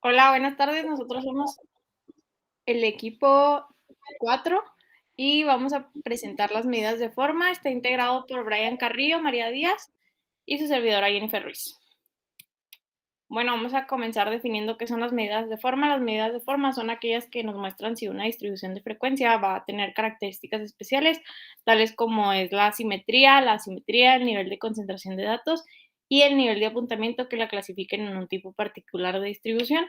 Hola, buenas tardes. Nosotros somos el equipo 4 y vamos a presentar las medidas de forma. Está integrado por Brian Carrillo, María Díaz y su servidora Jennifer Ruiz. Bueno, vamos a comenzar definiendo qué son las medidas de forma. Las medidas de forma son aquellas que nos muestran si una distribución de frecuencia va a tener características especiales, tales como es la asimetría, el nivel de concentración de datos y el nivel de apuntamiento que la clasifiquen en un tipo particular de distribución.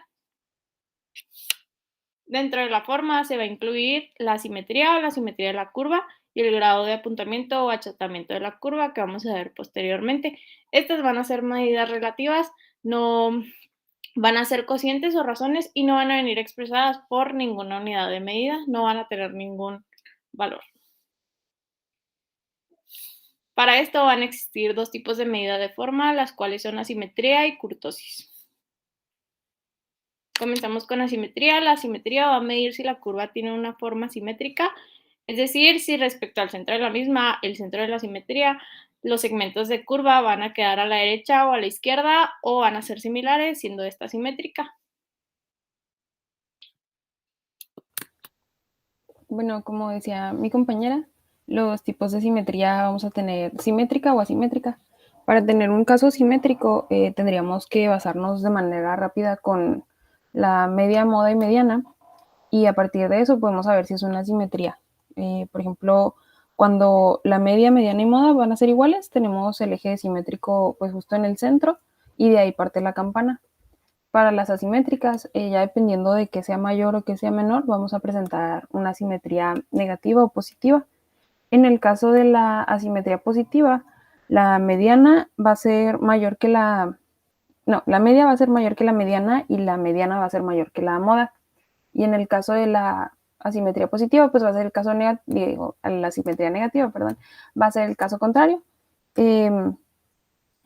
Dentro de la forma se va a incluir la simetría o la simetría de la curva y el grado de apuntamiento o achatamiento de la curva que vamos a ver posteriormente. Estas van a ser medidas relativas, no van a ser cocientes o razones y no van a venir expresadas por ninguna unidad de medida, no van a tener ningún valor. Para esto van a existir dos tipos de medida de forma, las cuales son asimetría y kurtosis. Comenzamos con asimetría. La asimetría va a medir si la curva tiene una forma simétrica, es decir, si respecto al centro de la misma, el centro de la simetría, los segmentos de curva van a quedar a la derecha o a la izquierda o van a ser similares, siendo esta simétrica. Bueno, como decía mi compañera, los tipos de simetría vamos a tener simétrica o asimétrica. Para tener un caso simétrico tendríamos que basarnos de manera rápida con la media, moda y mediana, y a partir de eso podemos saber si es una simetría. Por ejemplo, cuando la media, mediana y moda van a ser iguales, tenemos el eje simétrico pues justo en el centro y de ahí parte la campana. Para las asimétricas, ya dependiendo de que sea mayor o que sea menor, vamos a presentar una simetría negativa o positiva. En el caso de la asimetría positiva, la mediana va a ser mayor que la media va a ser mayor que la mediana y la mediana va a ser mayor que la moda. Y en el caso de la asimetría positiva, pues va a ser el caso negativo, la asimetría negativa, perdón, va a ser el caso contrario.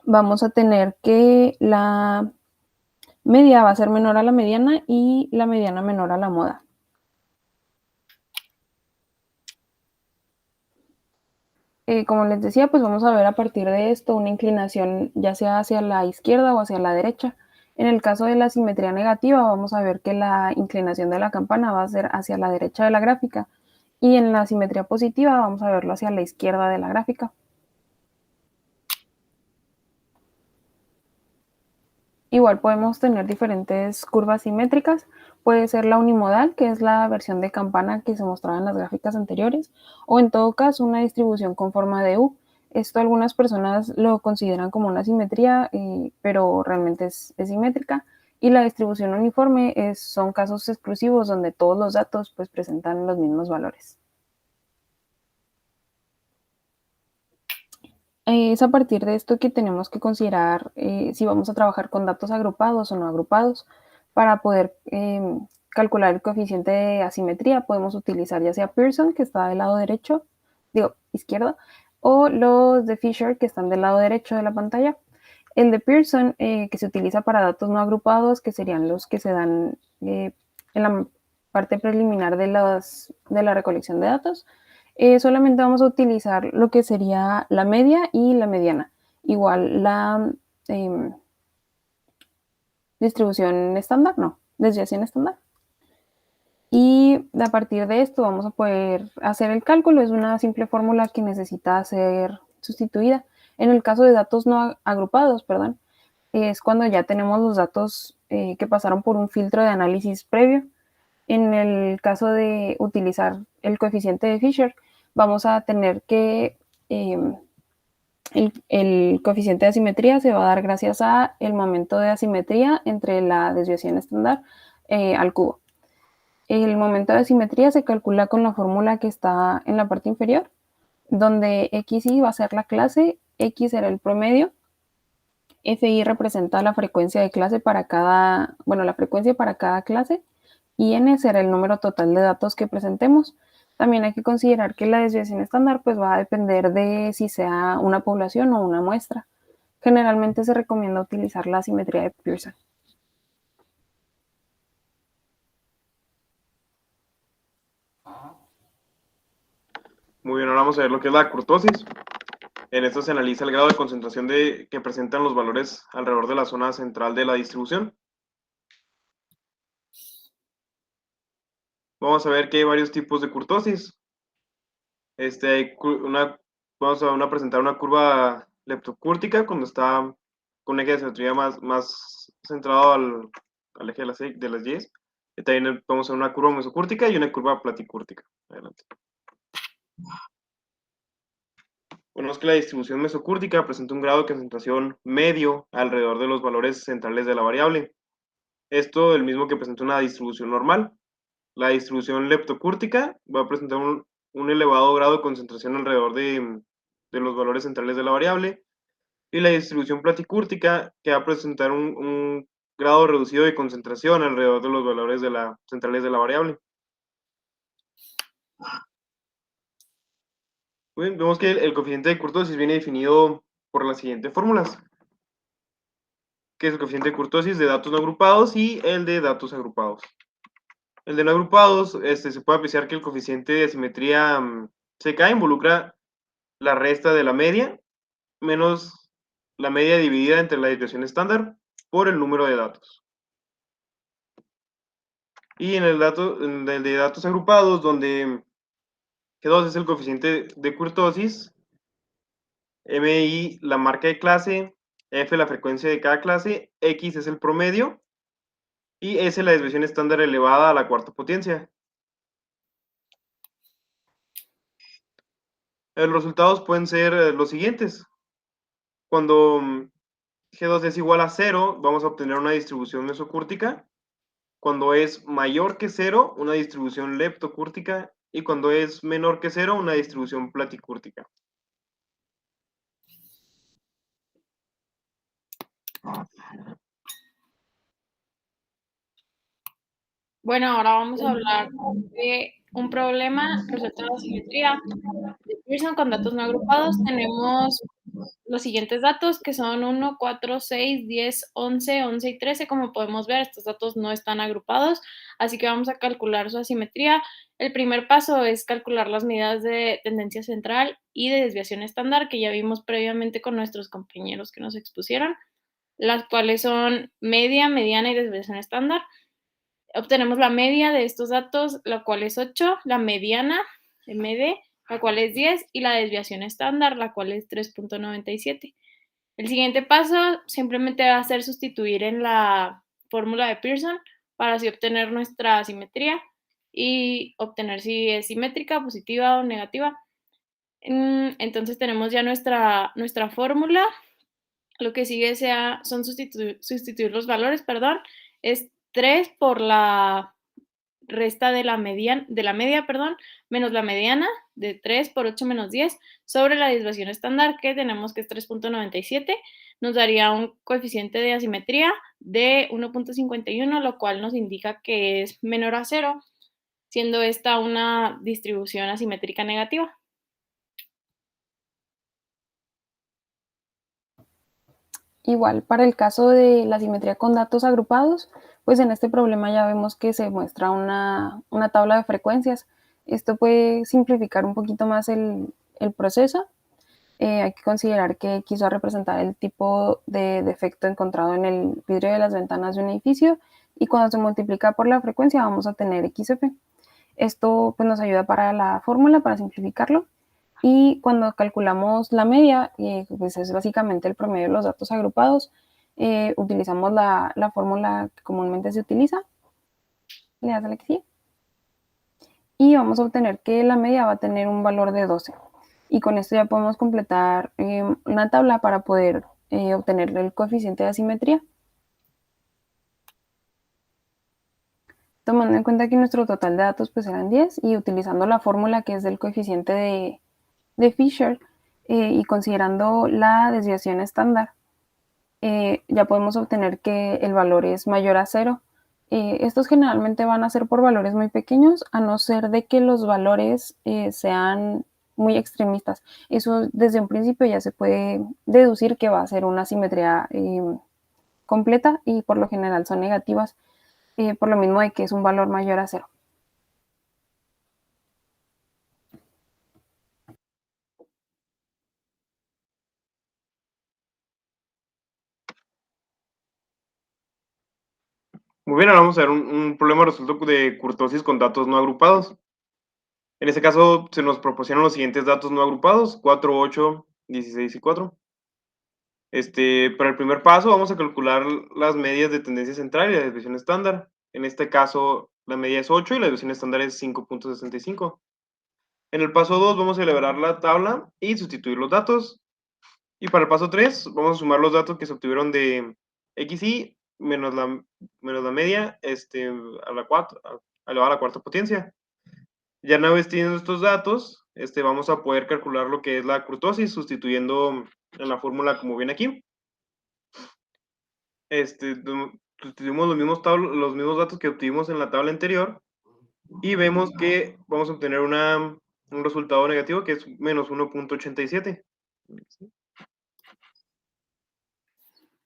Vamos a tener que la media va a ser menor a la mediana y la mediana menor a la moda. Como les decía, pues vamos a ver a partir de esto una inclinación ya sea hacia la izquierda o hacia la derecha. En el caso de la simetría negativa, vamos a ver que la inclinación de la campana va a ser hacia la derecha de la gráfica, y en la simetría positiva vamos a verlo hacia la izquierda de la gráfica. Igual podemos tener diferentes curvas simétricas. Puede ser la unimodal, que es la versión de campana que se mostraba en las gráficas anteriores, o en todo caso una distribución con forma de U. Esto algunas personas lo consideran como una simetría, pero realmente es simétrica. Y la distribución uniforme son casos exclusivos donde todos los datos pues presentan los mismos valores. Es a partir de esto que tenemos que considerar si vamos a trabajar con datos agrupados o no agrupados. Para poder calcular el coeficiente de asimetría podemos utilizar ya sea Pearson, que está del lado derecho, izquierdo, o los de Fisher, que están del lado derecho de la pantalla. El de Pearson, que se utiliza para datos no agrupados, que serían los que se dan en la parte preliminar de la recolección de datos. Solamente vamos a utilizar lo que sería la media y la mediana. Igual la distribución estándar, no, desviación estándar. Y a partir de esto vamos a poder hacer el cálculo. Es una simple fórmula que necesita ser sustituida. En el caso de datos no agrupados, perdón, es cuando ya tenemos los datos que pasaron por un filtro de análisis previo. En el caso de utilizar el coeficiente de Fisher, vamos a tener que el coeficiente de asimetría se va a dar gracias a el momento de asimetría entre la desviación estándar al cubo. El momento de asimetría se calcula con la fórmula que está en la parte inferior, donde xi va a ser la clase, x será el promedio, fi representa la frecuencia de clase la frecuencia para cada clase, y n será el número total de datos que presentemos. También hay que considerar que la desviación estándar pues va a depender de si sea una población o una muestra. Generalmente se recomienda utilizar la simetría de Pearson. Muy bien, ahora vamos a ver lo que es la kurtosis. En esto se analiza el grado de concentración que presentan los valores alrededor de la zona central de la distribución. vamos a ver que hay varios tipos de kurtosis. Vamos a presentar una curva leptocúrtica cuando está con un eje de simetría más centrado al eje de las Y. Y también vamos a ver una curva mesocúrtica y una curva platicúrtica. Adelante. Bueno, es que la distribución mesocúrtica presenta un grado de concentración medio alrededor de los valores centrales de la variable. Esto el mismo que presenta una distribución normal. La distribución leptocúrtica va a presentar un elevado grado de concentración alrededor de los valores centrales de la variable. Y la distribución platicúrtica que va a presentar un grado reducido de concentración alrededor de los valores centrales de la variable. Muy bien, vemos que el coeficiente de kurtosis viene definido por las siguientes fórmulas, que es el coeficiente de kurtosis de datos no agrupados y el de datos agrupados. El de no agrupados, se puede apreciar que el coeficiente de asimetría CK involucra la resta de la media menos la media dividida entre la desviación estándar por el número de datos. Y en el de datos agrupados, donde G2 es el coeficiente de kurtosis, MI la marca de clase, F la frecuencia de cada clase, X es el promedio y S la desviación estándar elevada a la cuarta potencia. Los resultados pueden ser los siguientes. Cuando G2 es igual a 0, vamos a obtener una distribución mesocúrtica. Cuando es mayor que 0, una distribución leptocúrtica. Y cuando es menor que 0, una distribución platicúrtica. Bueno, ahora vamos a hablar de un problema resuelto de asimetría de Pearson con datos no agrupados. Tenemos los siguientes datos que son 1, 4, 6, 10, 11, 11 y 13. Como podemos ver, estos datos no están agrupados, así que vamos a calcular su asimetría. El primer paso es calcular las medidas de tendencia central y de desviación estándar que ya vimos previamente con nuestros compañeros que nos expusieron, las cuales son media, mediana y desviación estándar. Obtenemos la media de estos datos, la cual es 8, la mediana, MD, la cual es 10, y la desviación estándar, la cual es 3.97. El siguiente paso simplemente va a ser sustituir en la fórmula de Pearson para así obtener nuestra simetría y obtener si es simétrica, positiva o negativa. Entonces tenemos ya nuestra fórmula. Lo que sigue son sustituir los valores, perdón, es 3 por la resta de la media, perdón, menos la mediana de 3 por 8 menos 10 sobre la desviación estándar que tenemos que es 3.97, nos daría un coeficiente de asimetría de 1.51, lo cual nos indica que es menor a 0, siendo esta una distribución asimétrica negativa. Igual, para el caso de la simetría con datos agrupados, pues en este problema ya vemos que se muestra una tabla de frecuencias. Esto puede simplificar un poquito más el proceso. Hay que considerar que X va a representar el tipo de defecto encontrado en el vidrio de las ventanas de un edificio y cuando se multiplica por la frecuencia vamos a tener XF. Esto pues, nos ayuda para la fórmula, para simplificarlo. Y cuando calculamos la media, pues es básicamente el promedio de los datos agrupados, utilizamos la fórmula que comúnmente se utiliza. Le das a la que sí. Y vamos a obtener que la media va a tener un valor de 12. Y con esto ya podemos completar una tabla para poder obtener el coeficiente de asimetría. Tomando en cuenta que nuestro total de datos pues eran 10 y utilizando la fórmula que es del coeficiente de Fisher y considerando la desviación estándar, ya podemos obtener que el valor es mayor a 0. Estos generalmente van a ser por valores muy pequeños, a no ser de que los valores sean muy extremistas. Eso desde un principio ya se puede deducir que va a ser una simetría completa y por lo general son negativas, por lo mismo de que es un valor mayor a 0. Muy bien, ahora vamos a ver un problema resuelto de kurtosis con datos no agrupados. En este caso, se nos proporcionan los siguientes datos no agrupados: 4, 8, 16 y 4. Para el primer paso, vamos a calcular las medias de tendencia central y la desviación estándar. En este caso, la media es 8 y la desviación estándar es 5.65. En el paso 2, vamos a elaborar la tabla y sustituir los datos. Y para el paso 3, vamos a sumar los datos que se obtuvieron de XY menos la media a la 4, elevado a la cuarta potencia. Ya una vez teniendo estos datos, vamos a poder calcular lo que es la kurtosis sustituyendo en la fórmula como viene aquí. Sustituimos los mismos datos que obtuvimos en la tabla anterior y vemos que vamos a obtener un resultado negativo que es menos 1.87.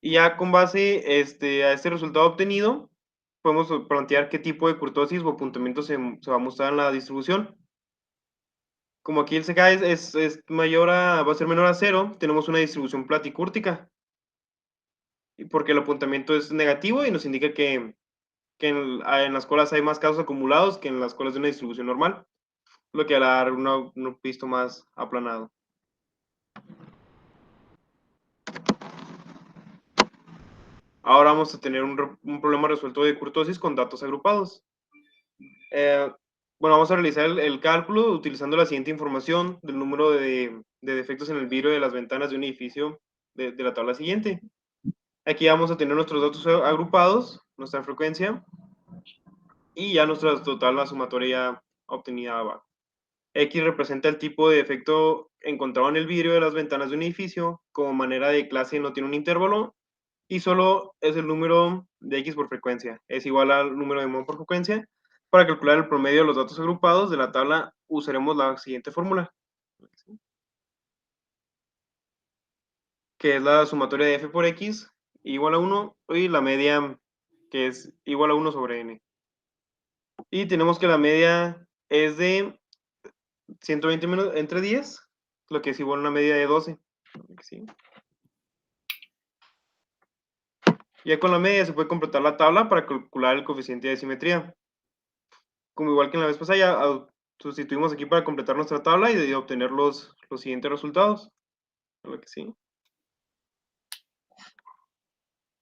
Y ya con base a este resultado obtenido, podemos plantear qué tipo de kurtosis o apuntamiento se va a mostrar en la distribución. Como aquí el CK es mayor va a ser menor a 0, tenemos una distribución platicúrtica. Y porque el apuntamiento es negativo y nos indica que en las colas hay más casos acumulados que en las colas de una distribución normal, lo que hará un pisto más aplanado. Ahora vamos a tener un problema resuelto de kurtosis con datos agrupados. Bueno, vamos a realizar el cálculo utilizando la siguiente información del número de defectos en el vidrio de las ventanas de un edificio de la tabla siguiente. Aquí vamos a tener nuestros datos agrupados, nuestra frecuencia y ya nuestra total, la sumatoria obtenida abajo. X representa el tipo de defecto encontrado en el vidrio de las ventanas de un edificio. Como manera de clase no tiene un intervalo y solo es el número de X por frecuencia. Es igual al número de mol por frecuencia. Para calcular el promedio de los datos agrupados de la tabla usaremos la siguiente fórmula, que es la sumatoria de F por X igual a 1 y la media que es igual a 1 sobre N. Y tenemos que la media es de 120 entre 10, lo que es igual a una media de 12. ¿Sí? Ya con la media se puede completar la tabla para calcular el coeficiente de simetría. Como igual que en la vez pasada, ya sustituimos aquí para completar nuestra tabla y obtener los siguientes resultados. Lo que sí.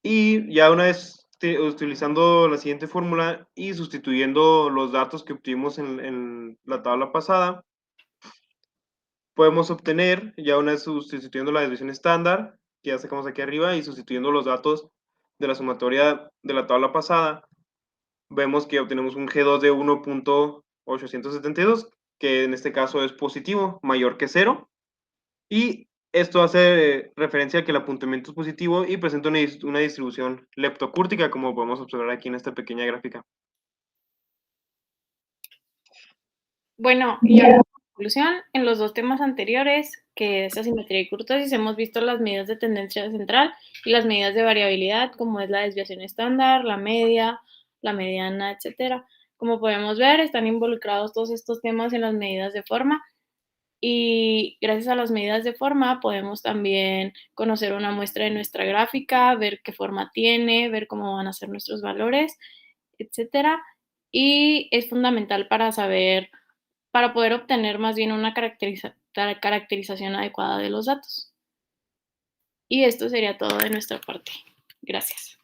Y ya una vez utilizando la siguiente fórmula y sustituyendo los datos que obtuvimos en la tabla pasada, podemos obtener, ya una vez sustituyendo la desviación estándar, que ya sacamos aquí arriba, y sustituyendo los datos de la sumatoria de la tabla pasada, vemos que obtenemos un G2 de 1.872, que en este caso es positivo, mayor que 0, y esto hace referencia a que el apuntamiento es positivo y presenta una distribución leptocúrtica, como podemos observar aquí en esta pequeña gráfica. Bueno, y ahora en conclusión, en los dos temas anteriores, que es asimetría y kurtosis, hemos visto las medidas de tendencia central y las medidas de variabilidad, como es la desviación estándar, la media, la mediana, etcétera. Como podemos ver, están involucrados todos estos temas en las medidas de forma y gracias a las medidas de forma podemos también conocer una muestra de nuestra gráfica, ver qué forma tiene, ver cómo van a ser nuestros valores, etcétera. Y es fundamental para saber, para poder obtener más bien una caracterización adecuada de los datos. Y esto sería todo de nuestra parte. Gracias.